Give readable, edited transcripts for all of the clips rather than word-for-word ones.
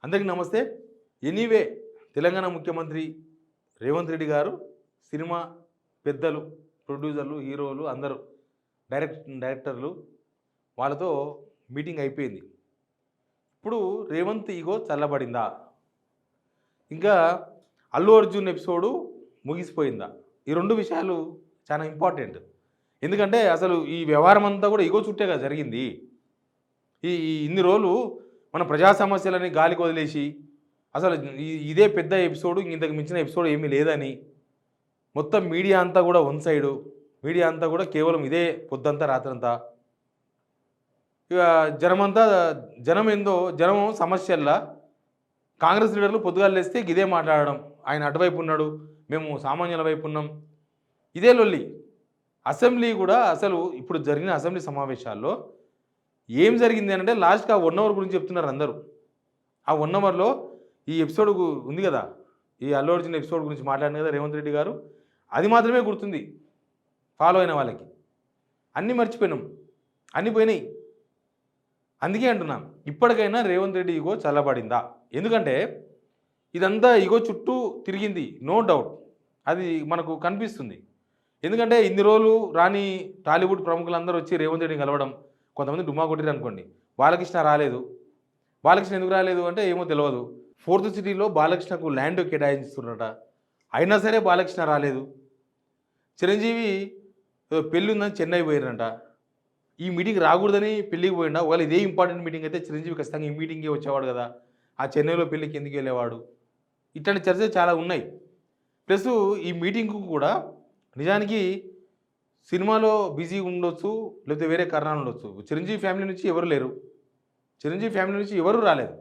అందరికీ నమస్తే. ఎనీవే తెలంగాణ ముఖ్యమంత్రి రేవంత్ రెడ్డి గారు సినిమా పెద్దలు, ప్రొడ్యూసర్లు, హీరోలు అందరూ డైరెక్టర్లు వాళ్ళతో మీటింగ్ అయిపోయింది. ఇప్పుడు రేవంత్ ఈగో చల్లబడిందా? ఇంకా అల్లు అర్జున్ ఎపిసోడు ముగిసిపోయిందా? ఈ 2 విషయాలు చాలా ఇంపార్టెంట్. ఎందుకంటే అసలు ఈ వ్యవహారం అంతా కూడా ఈగో చుట్టే కదా జరిగింది. ఈ ఇన్ని రోజులు మన ప్రజా సమస్యలని గాలికి వదిలేసి అసలు ఇదే పెద్ద ఎపిసోడు, ఇంతకు మించిన ఎపిసోడ్ ఏమీ లేదని మొత్తం మీడియా అంతా కూడా వన్ సైడు, మీడియా అంతా కూడా కేవలం ఇదే పొద్దంతా రాత్రంతా. ఇక జనం సమస్యల్లా కాంగ్రెస్ లీడర్లు పొద్దుగాలు లేస్తే ఇదే మాట్లాడడం, ఆయన అటువైపు ఉన్నాడు, మేము సామాన్యుల వైపు ఉన్నాం, ఇదే లొల్లి. అసెంబ్లీ కూడా అసలు ఇప్పుడు జరిగిన అసెంబ్లీ సమావేశాల్లో ఏం జరిగింది అంటే లాస్ట్కి ఆ 1 అవర్ గురించి చెప్తున్నారు అందరూ. ఆ 1 అవర్లో ఈ ఎపిసోడ్ ఉంది కదా, ఈ అల్లు అర్జున్ ఎపిసోడ్ గురించి మాట్లాడిన కదా రేవంత్ రెడ్డి గారు, అది మాత్రమే గుర్తుంది ఫాలో అయిన వాళ్ళకి. అన్నీ మర్చిపోయినాం, అన్నీ పోయినాయి. అందుకే అంటున్నాం, ఇప్పటికైనా రేవంత్ రెడ్డి ఈగో చల్లబడిందా? ఎందుకంటే ఇదంతా ఈగో చుట్టూ తిరిగింది, నో డౌట్, అది మనకు కనిపిస్తుంది. ఎందుకంటే ఇన్ని రోజులు రాని టాలీవుడ్ ప్రముఖులందరూ వచ్చి రేవంత్ రెడ్డిని కలవడం, కొంతమంది డుమ్మా కొట్టిరు అనుకోండి. బాలకృష్ణ రాలేదు. బాలకృష్ణ ఎందుకు రాలేదు అంటే ఏమో తెలియదు. 4th సిటీలో బాలకృష్ణకు ల్యాండ్ కేటాయిస్తున్నారట, అయినా సరే బాలకృష్ణ రాలేదు. చిరంజీవి పెళ్ళి ఉందని చెన్నై పోయినారంట, ఈ మీటింగ్ రాకూడదని పెళ్ళికి పోయిండా? ఒకవేళ ఇదే ఇంపార్టెంట్ మీటింగ్ అయితే చిరంజీవి ఖచ్చితంగా ఈ మీటింగే వచ్చేవాడు కదా, ఆ చెన్నైలో పెళ్ళికి ఎందుకు వెళ్ళేవాడు? ఇట్లాంటి చర్చలు చాలా ఉన్నాయి. ప్లస్ ఈ మీటింగ్కు కూడా నిజానికి సినిమాలో బిజీ ఉండొచ్చు, లేకపోతే వేరే కారణాలు ఉండొచ్చు. చిరంజీవి ఫ్యామిలీ నుంచి ఎవరు లేరు, చిరంజీవి ఫ్యామిలీ నుంచి ఎవరు రాలేదు.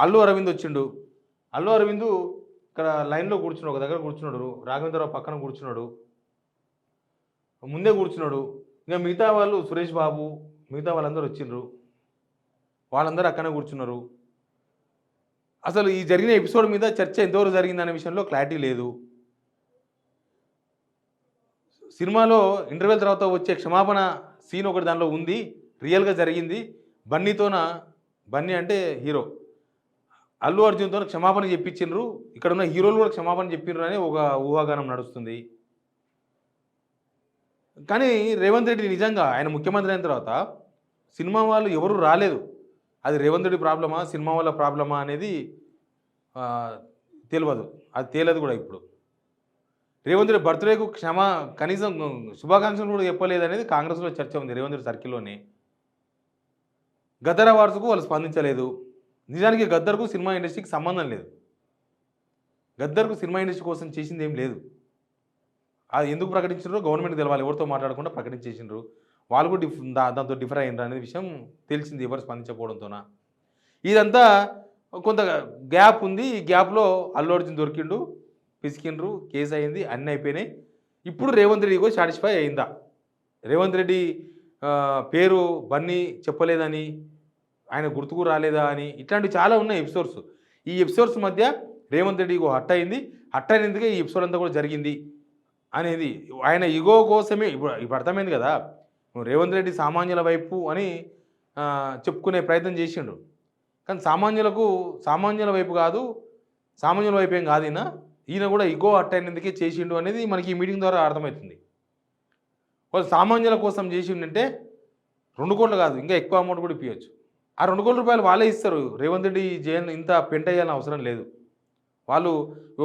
అల్లు అరవింద్ వచ్చిండు. అల్లు అరవింద్ ఇక్కడ లైన్లో కూర్చున్నాడు, ఒక దగ్గర కూర్చున్నాడు, రాఘవేంద్రరావు పక్కన కూర్చున్నాడు, ముందే కూర్చున్నాడు. ఇంకా మిగతా వాళ్ళు సురేష్ బాబు, మిగతా వాళ్ళందరూ వచ్చిండ్రు, వాళ్ళందరూ అక్కనే కూర్చున్నారు. అసలు ఈ జరిగిన ఎపిసోడ్ మీద చర్చ ఎంతవరకు జరిగిందనే విషయంలో క్లారిటీ లేదు. సినిమాలో ఇంటర్వెల్ తర్వాత వచ్చే క్షమాపణ సీన్ ఒకటి దానిలో ఉంది, రియల్గా జరిగింది. బన్నీ అంటే హీరో, అల్లు అర్జున్తో క్షమాపణ చెప్పించిండ్రు, ఇక్కడ ఉన్న హీరోలు కూడా క్షమాపణ చెప్పిండ్రు అని ఒక ఊహాగానం నడుస్తుంది. కానీ రేవంత్ రెడ్డి నిజంగా ఆయన ముఖ్యమంత్రి అయిన తర్వాత సినిమా వాళ్ళు ఎవరు రాలేదు. అది రేవంత్ రెడ్డి ప్రాబ్లమా, సినిమా వాళ్ళ ప్రాబ్లమా అనేది తెలియదు, అది తేలదు కూడా. ఇప్పుడు రేవంత్ రెడ్డి బర్త్డేకు కనీసం శుభాకాంక్షలు కూడా చెప్పలేదు అనేది కాంగ్రెస్లో చర్చ ఉంది, రేవంత్ రెడ్డి సర్కిల్లోనే. గద్దర్ అవార్డ్స్కు వాళ్ళు స్పందించలేదు. నిజానికి గద్దర్కు సినిమా ఇండస్ట్రీకి సంబంధం లేదు, గద్దర్కు సినిమా ఇండస్ట్రీ కోసం చేసింది ఏం లేదు. అది ఎందుకు ప్రకటించారో గవర్నమెంట్కి తెలవాలి, ఎవరితో మాట్లాడకుండా ప్రకటించేసిండ్రు. వాళ్ళు కూడా దాంతో డిఫర్ అయ్యిండ్రు అనేది విషయం తెలిసింది ఎవరు స్పందించకపోవడంతోన. ఇదంతా కొంత గ్యాప్ ఉంది, ఈ గ్యాప్లో అల్లు అర్జున్ దొరికిండు, పిసికిండ్రు, కేసు అయింది, అన్నీ అయిపోయినాయి. ఇప్పుడు రేవంత్ రెడ్డి కూడా సాటిస్ఫై అయిందా? రేవంత్ రెడ్డి పేరు బన్నీ చెప్పలేదని, ఆయన గుర్తుకు రాలేదా అని, ఇట్లాంటివి చాలా ఉన్నాయి ఎపిసోడ్స్. ఈ ఎపిసోడ్స్ మధ్య రేవంత్ రెడ్డి ఈగో హట్ అయింది, హట్ అయినందుకే ఈ ఎపిసోడ్ అంతా కూడా జరిగింది అనేది. ఆయన ఈగో కోసమే ఇప్పుడు అర్థమైంది కదా, రేవంత్ రెడ్డి సామాన్యుల వైపు అని చెప్పుకునే ప్రయత్నం చేసిండు. కానీ సామాన్యుల వైపు కాదు, సామాన్యుల వైపు ఏం కాదు ఈయన కూడా ఈగో హట్ అయినందుకే చేసిండు అనేది మనకి ఈ మీటింగ్ ద్వారా అర్థమవుతుంది. వాళ్ళు సామాన్యుల కోసం చేసిండంటే 2 కోట్లు కాదు, ఇంకా ఎక్కువ అమౌంట్ కూడా ఇప్పించచ్చు. ఆ 2 కోట్ల రూపాయలు వాళ్ళే ఇస్తారు. రేవంత్ రెడ్డి ఇంత పెంట అయ్యాలని అవసరం లేదు. వాళ్ళు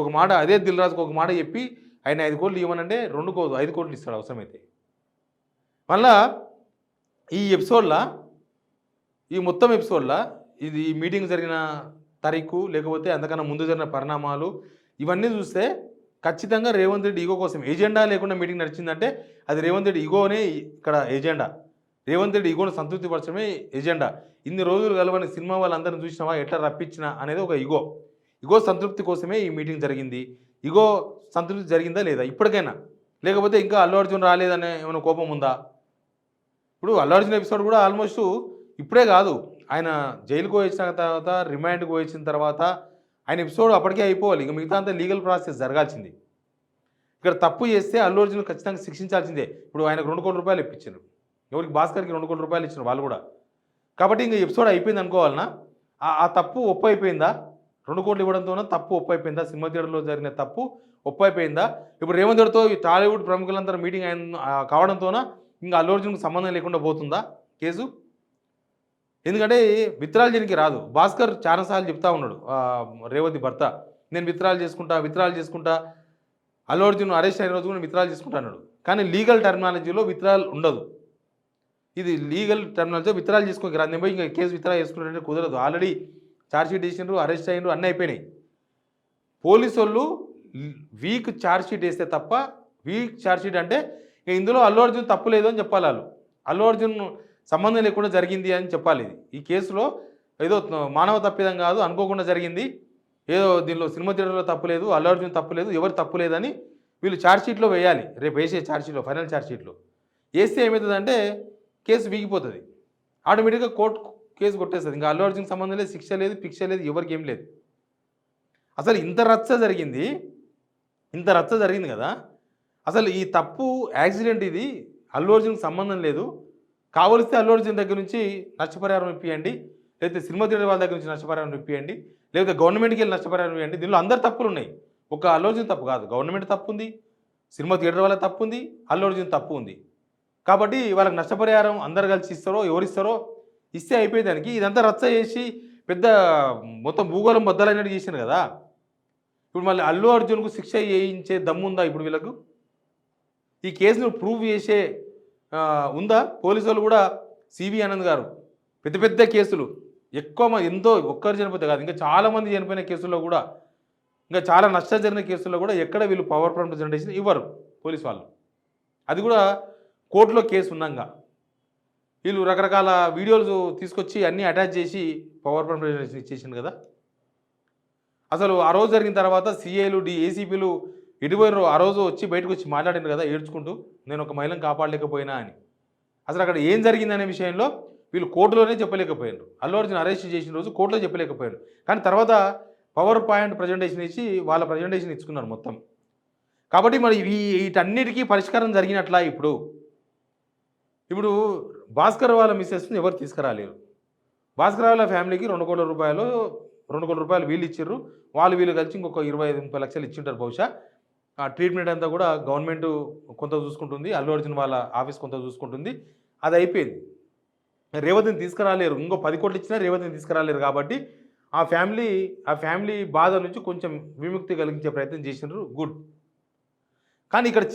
ఒక మాట, అదే దిల్ రాజుకు ఒక మాట చెప్పి ఆయన 5 కోట్లు ఇవ్వనంటే 5 కోట్లు ఇస్తాడు అవసరమైతే. మళ్ళా ఈ మొత్తం ఎపిసోడ్లో ఇది మీటింగ్ జరిగిన తారీఖు, లేకపోతే అంతకన్నా ముందు జరిగిన పరిణామాలు, ఇవన్నీ చూస్తే ఖచ్చితంగా రేవంత్ రెడ్డి ఈగో కోసం ఎజెండా లేకుండా మీటింగ్ నడిచిందంటే అది రేవంత్ రెడ్డి ఈగోనే ఇక్కడ ఎజెండా. రేవంత్ రెడ్డి ఈగోను సంతృప్తిపరచడమే ఎజెండా. ఇన్ని రోజులు కలవని సినిమా వాళ్ళందరినీ చూసినావా, ఎట్లా రప్పించినా అనేది ఒక ఈగో సంతృప్తి కోసమే ఈ మీటింగ్ జరిగింది. ఈగో సంతృప్తి జరిగిందా లేదా ఇప్పటికైనా? లేకపోతే ఇంకా అల్లు అర్జున్ రాలేదనే ఏమైనా కోపం ఉందా? ఇప్పుడు అల్లు అర్జున్ ఎపిసోడ్ కూడా ఆల్మోస్ట్ ఇప్పుడే కాదు, ఆయన జైలుకు వచ్చిన తర్వాత, రిమాండ్కి వచ్చిన తర్వాత ఆయన ఎపిసోడ్ అప్పటికే అయిపోవాలి. ఇక మిగతా అంతా లీగల్ ప్రాసెస్ జరగాల్సింది. ఇక్కడ తప్పు చేస్తే అల్లు అర్జున్ ఖచ్చితంగా శిక్షించాల్సిందే. ఇప్పుడు ఆయనకు 2 కోట్ల రూపాయలు ఇప్పించారు, ఎవరికి భాస్కర్కి 2 కోట్ల రూపాయలు ఇచ్చిన వాళ్ళు కూడా. కాబట్టి ఇంకా ఎపిసోడ్ అయిపోయింది అనుకోవాలన్నా? ఆ తప్పు ఒప్పు అయిపోయిందా? 2 కోట్లు ఇవ్వడంతోన తప్పు ఒప్పు అయిపోయిందా? సినిమా థియేటర్‌లో జరిగిన తప్పు ఒప్పు అయిపోయిందా? ఇప్పుడు రేవంత్ రెడ్డితో ఈ టాలీవుడ్ ప్రముఖులందరూ మీటింగ్ కావడంతోన ఇంక అల్లు అర్జున్‌కి సంబంధం లేకుండా పోతుందా కేసు? ఎందుకంటే విత్డ్రాల్ రాదు. భాస్కర్ చాలా సార్లు చెప్తా ఉన్నాడు. రేవతి భర్త. నేను విత్డ్రాల్ చేసుకుంటా. అల్లు అర్జున్ అరెస్ట్ అయిన రోజు కూడా విత్డ్రాల్ చేసుకుంటా అన్నాడు. కానీ లీగల్ టెర్మినాలజీలో విత్డ్రాల్ ఉండదు. ఇది లీగల్ టెర్మినాలజీలో విత్డ్రాల్ చేసుకోనికి రాదు. నేను పోయి ఇంకా కేసు విత్డ్రా చేసుకున్నాడంటే కుదరదు. ఆల్రెడీ ఛార్జ్‌షీట్ వేసిండ్రు, అరెస్ట్ అయ్యిండ్రు, అన్నీ అయిపోయినాయి. పోలీసోళ్ళు వీక్ ఛార్జ్‌షీట్ వేస్తే తప్ప వీక్ ఛార్జ్‌షీట్ అంటే ఇందులో అల్లు అర్జున్ తప్పు లేదు అని చెప్పాలి ఆళ్ళు. అల్లు అర్జున్ సంబంధం లేకుండా జరిగింది అని చెప్పాలి ఇది. ఈ కేసులో ఏదో మానవ తప్పిదం కాదు, అనుకోకుండా జరిగింది. ఏదో దీనిలో సినిమా థియేటర్‌లో తప్పు లేదు, అల్లు అర్జున్ తప్పు లేదు, ఎవరు తప్పు లేదని వీళ్ళు ఛార్జ్‌షీట్‌లో వేయాలి. రేపు వేసే ఛార్జ్‌షీట్‌లో ఫైనల్ ఛార్జ్‌షీట్‌లో. వేస్తే ఏమవుతుందంటే కేసు వీగిపోతుంది. ఆటోమేటిక్‌గా కోర్టు కేసు కొట్టేస్తుంది. ఇంకా అల్లు అర్జున్‌కి సంబంధం లేదు, శిక్ష లేదు, పిక్ష లేదు, ఎవరికి ఏం లేదు. అసలు ఇంత రచ్చ జరిగింది కదా! అసలు ఈ తప్పు యాక్సిడెంట్ ఇది. అల్లు అర్జున్‌కి సంబంధం లేదు. కావలిస్తే అల్లు అర్జున్ దగ్గర నుంచి నష్టపరిహారం ఇప్పియండి. లేకపోతే సినిమా థియేటర్ వాళ్ళ దగ్గర నుంచి నష్టపరిహారం ఇప్పియండి. లేకపోతే గవర్నమెంట్‌కి వెళ్ళి నష్టపరిహారం ఇవ్వండి. దీనిలో అందరు తప్పులున్నాయి. ఒక అల్లు అర్జున్ తప్పు కాదు. గవర్నమెంట్ తప్పు ఉంది, సినిమా థియేటర్ వాళ్ళ తప్పు ఉంది, అల్లు అర్జున్ తప్పు ఉంది. కాబట్టి వాళ్ళకి నష్టపరిహారం అందరు కలిసి ఇస్తారో, ఎవరిస్తారో ఇస్తే అయిపోయేదానికి ఇదంతా రచ్చ చేసి పెద్ద మొత్తం భూగోళం బద్దలైనట్టు చేశారు కదా! ఇప్పుడు మళ్ళీ అల్లు అర్జున్‌కు శిక్ష చేయించే దమ్ముందా ఇప్పుడు వీళ్ళకు? ఈ కేసును ప్రూవ్ చేసే ఉందా? పోలీసోళ్ళు కూడా సివి ఆనంద్ గారు పెద్ద పెద్ద కేసులు ఎక్కువ ఎంతో ఒక్కరు చనిపోతే కాదు, ఇంకా చాలామంది చనిపోయిన కేసుల్లో కూడా, ఇంకా చాలా నష్టం జరిగిన కేసుల్లో కూడా ఎక్కడ వీళ్ళు పవర్ పాయింట్ ప్రజెంటేషన్ ఇవ్వరు పోలీసు వాళ్ళు. అది కూడా కోర్టులో కేసు ఉన్నాగా వీళ్ళు రకరకాల వీడియోలు తీసుకొచ్చి అన్నీ అటాచ్ చేసి పవర్ పాయింట్ ప్రజెంటేషన్ ఇచ్చేసింది కదా. అసలు ఆ రోజు జరిగిన తర్వాత సీఏలు ఏసీపీలు ఎటుపోయినారు? ఆ రోజు వచ్చి బయటకు వచ్చి మాట్లాడారు కదా ఏడ్చుకుంటూ, నేను ఒక మహిళను కాపాడలేకపోయినా అని. అసలు అక్కడ ఏం జరిగిందనే విషయంలో వీళ్ళు కోర్టులోనే చెప్పలేకపోయారు. అల్లు అర్జున్ అరెస్ట్ చేసిన రోజు కోర్టులో చెప్పలేకపోయారు. కానీ తర్వాత పవర్ పాయింట్ ప్రజెంటేషన్ ఇచ్చి వాళ్ళ ప్రజెంటేషన్ ఇచ్చుకున్నారు మొత్తం. కాబట్టి మరి వీటన్నిటికీ పరిష్కారం జరిగినట్లా ఇప్పుడు భాస్కర్ వాళ్ళ మిస్సెస్ని ఎవరు తీసుకురాలేరు. భాస్కర్ వాళ్ళ ఫ్యామిలీకి 2 కోట్ల రూపాయలు వీళ్ళు ఇచ్చిర్రు. వీళ్ళు కలిసి ఇంకొక 25-30 లక్షలు ఇచ్చింటారు బహుశా. ఆ ట్రీట్మెంట్ అంతా కూడా గవర్నమెంట్ కొంత చూసుకుంటుంది, అల్లు అర్జున్ వాళ్ళ ఆఫీస్ కొంత చూసుకుంటుంది. అది అయిపోయింది. రేవతిని తీసుకురాలేరు. ఇంకో 10 కోట్లు ఇచ్చినా రేవతిని తీసుకురాలేరు. కాబట్టి ఆ ఫ్యామిలీ బాధ నుంచి కొంచెం విముక్తి కలిగించే ప్రయత్నం చేసినారు. గుడ్. కానీ ఇక్కడ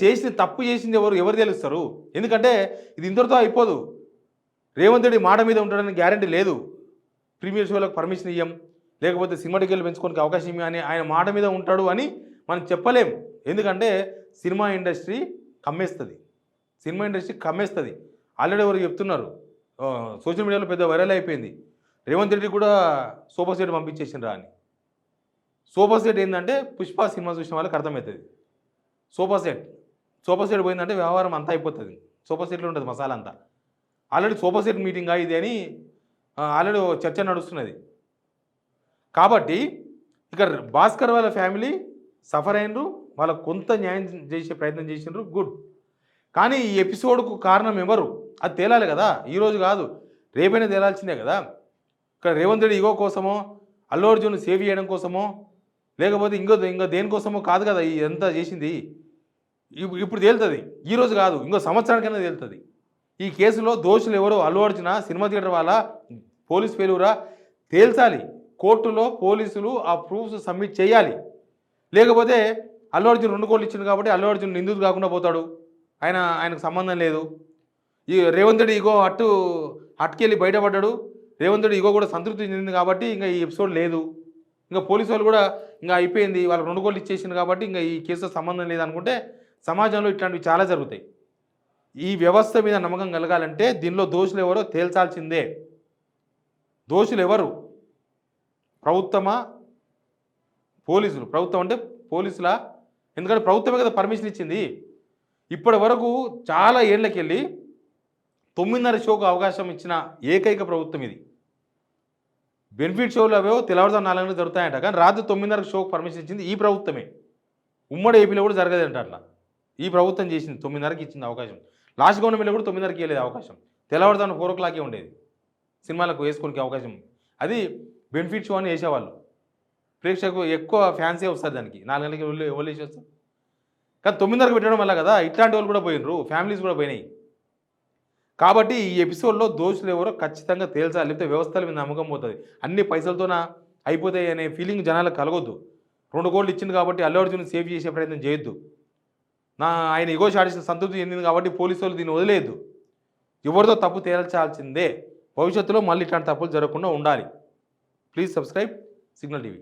తప్పు చేసింది ఎవరు తెలుస్తారు? ఎందుకంటే ఇది ఇంతటితో అయిపోదు. రేవంత్ రెడ్డి మాట మీద ఉంటాడని గ్యారంటీ లేదు. ప్రీమియర్ షోలకు పర్మిషన్ ఇవ్వం, లేకపోతే సినిమా టికెట్లు పెంచుకోవడానికి అవకాశం ఇవ్వం అని ఆయన మాట మీద ఉంటాడు అని మనం చెప్పలేం. ఎందుకంటే సినిమా ఇండస్ట్రీ కమ్మేస్తుంది. ఆల్రెడీ ఎవరు చెప్తున్నారు, సోషల్ మీడియాలో పెద్ద వైరల్ అయిపోయింది. రేవంత్ రెడ్డి కూడా సూపర్ సెట్ పంపించేసిండ్రా అని. సూపర్ సెట్ ఏంటంటే పుష్ప సినిమా చూసిన వాళ్ళకి అర్థమవుతుంది. సూపర్ సెట్ పోయిందంటే వ్యవహారం అంతా అయిపోతుంది. సూపర్ సెట్లో ఉంటుంది మసాలా అంతా. ఆల్రెడీ సూపర్ సెట్ మీటింగ్ ఇది అని ఆల్రెడీ చర్చ నడుస్తున్నది. కాబట్టి ఇక భాస్కర్ వాళ్ళ ఫ్యామిలీ సఫర్ అయినరు, వాళ్ళకు కొంత న్యాయం చేసే ప్రయత్నం చేసినారు. గుడ్. కానీ ఈ ఎపిసోడ్కు కారణం ఎవరు అది తేలాలి కదా. ఈరోజు కాదు, రేపైనా తేలాల్సిందే కదా. ఇక్కడ రేవంత్ రెడ్డి ఈగో కోసమో, అల్లు అర్జున్ సేవ్ చేయడం కోసమో, లేకపోతే ఇంకో దేనికోసమో కాదు కదా ఇదంతా చేసింది. ఇప్పుడు తేలుతుంది. ఈరోజు కాదు, ఇంకో సంవత్సరానికైనా తేలుతుంది. ఈ కేసులో దోషులు ఎవరో, అల్లు అర్జున, సినిమా థియేటర్ వాళ్ళ, పోలీస్ ఫెయిల్యూరా తేల్చాలి. కోర్టులో పోలీసులు ఆ ప్రూఫ్స్ సబ్మిట్ చేయాలి. లేకపోతే అల్లు అర్జున్ 2 కోట్లు ఇచ్చింది కాబట్టి అల్లు అర్జున్ నిందితుడు కాకుండా పోతాడు. ఆయనకు సంబంధం లేదు. ఈ రేవంత్ రెడ్డి ఈగో హట్టుకెళ్ళి బయటపడ్డాడు. రేవంత్ రెడ్డి ఈగో కూడా సంతృప్తి చెందింది కాబట్టి ఇంకా ఈ ఎపిసోడ్ లేదు. ఇంకా పోలీసు వాళ్ళు కూడా ఇంకా అయిపోయింది, వాళ్ళకి 2 కోట్లు ఇచ్చేసింది కాబట్టి ఇంకా ఈ కేసుతో సంబంధం లేదనుకుంటే సమాజంలో ఇట్లాంటివి చాలా జరుగుతాయి. ఈ వ్యవస్థ మీద నమ్మకం కలగాలంటే దీనిలో దోషులు ఎవరో తేల్చాల్సిందే. దోషులు ఎవరు? ప్రభుత్వమా, పోలీసులు? ప్రభుత్వం అంటే పోలీసులా? ఎందుకంటే ప్రభుత్వమే కదా పర్మిషన్ ఇచ్చింది. ఇప్పటి వరకు చాలా ఏళ్ళకెళ్ళి 9:30 షోకు అవకాశం ఇచ్చిన ఏకైక ప్రభుత్వం ఇది. బెనిఫిట్ షోలు అవో తెల్లవారుజాము 4 గంటలకు జరుగుతాయంట, కానీ రాత్రి 9:30 షోకు పర్మిషన్ ఇచ్చింది ఈ ప్రభుత్వమే. ఉమ్మడి ఏపీలో కూడా జరగదంట అట్లా. ఈ ప్రభుత్వం చేసింది, 9:30కి ఇచ్చింది అవకాశం. లాస్ట్ గవర్నమెంట్లో కూడా 9:30కి ఇవ్వలేదు అవకాశం. తెల్లవారుజాము 4 o'clockకే ఉండేది సినిమాలకు వేసుకోనికి అవకాశం. అది బెనిఫిట్ షో అని వేసేవాళ్ళు. ప్రేక్షకు ఎక్కువ ఫ్యాన్సే వస్తారు దానికి. 4 గంటలకి ఎవరు వేసేస్తారు. కానీ 9:30కి పెట్టడం వల్ల కదా ఇట్లాంటి వాళ్ళు కూడా పోయినరు, ఫ్యామిలీస్ కూడా పోయినాయి. కాబట్టి ఈ ఎపిసోడ్లో దోషులు ఎవరో ఖచ్చితంగా తేల్చాలి. లేకపోతే వ్యవస్థల మీద నమ్మకం పోతుంది. అన్ని పైసలతోన అయిపోతాయి అనే ఫీలింగ్ జనాలకు కలగొద్దు. 2 కోట్లు ఇచ్చింది కాబట్టి అల్లు అర్జున్ సేవ్ చేసే ప్రయత్నం చేయొద్దు. ఆయన ఇగో షాడిసిన సంతృప్తి చెందింది కాబట్టి పోలీసు వాళ్ళు దీన్ని వదిలేయద్దు. ఎవరితో తప్పు తేల్చాల్సిందే. భవిష్యత్తులో మళ్ళీ ఇట్లాంటి తప్పులు జరగకుండా ఉండాలి. Please subscribe signal TV.